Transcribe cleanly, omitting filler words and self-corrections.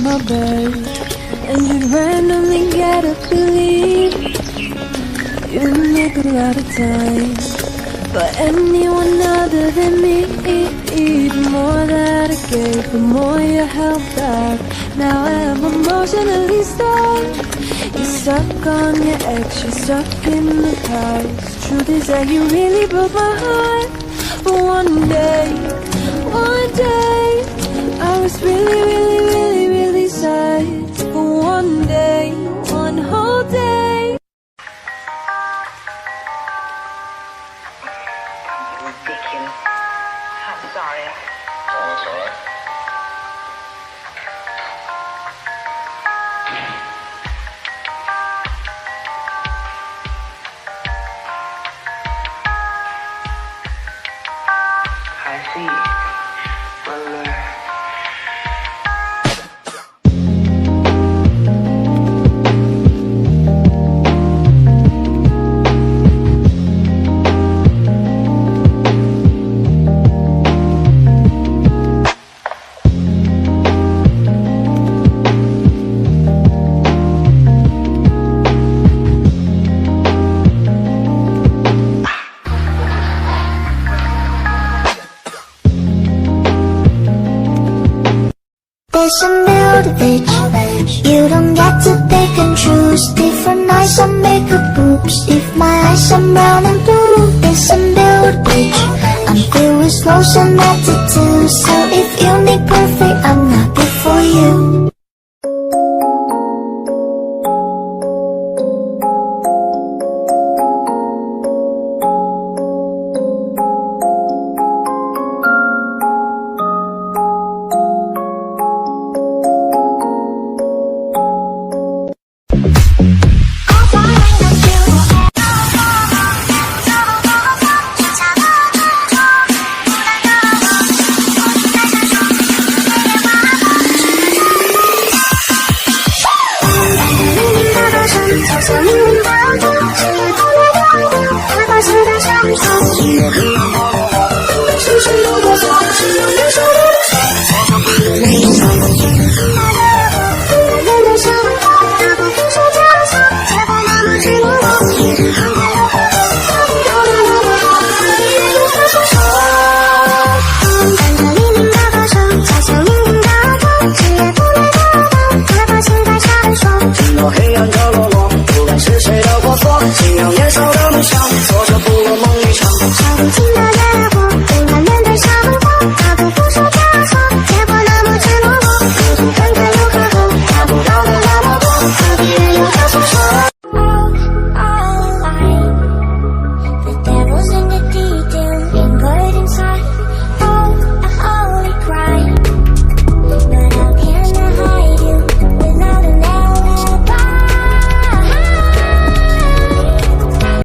my bed, and you'd randomly get up to leave. You make a lot of time for anyone other than me. The more that I gave, the more you held back. Now I'm emotionally stuck. You're stuck on your ex, you're stuck in the past. Truth is that you really broke my heart. But one day, I was really sad. But one day, one whole day. Ridiculous. I'm sorry. Oh, that's all right. I see. Well, There's a middle bitch. You don't get to pick and choose. Different eyes, I make up boobs. If my eyes, I'm brown and blue. There's a middle bitch. I'm filled with lows and attitudes. So if you need perfect, I'm not good for you. Thank you.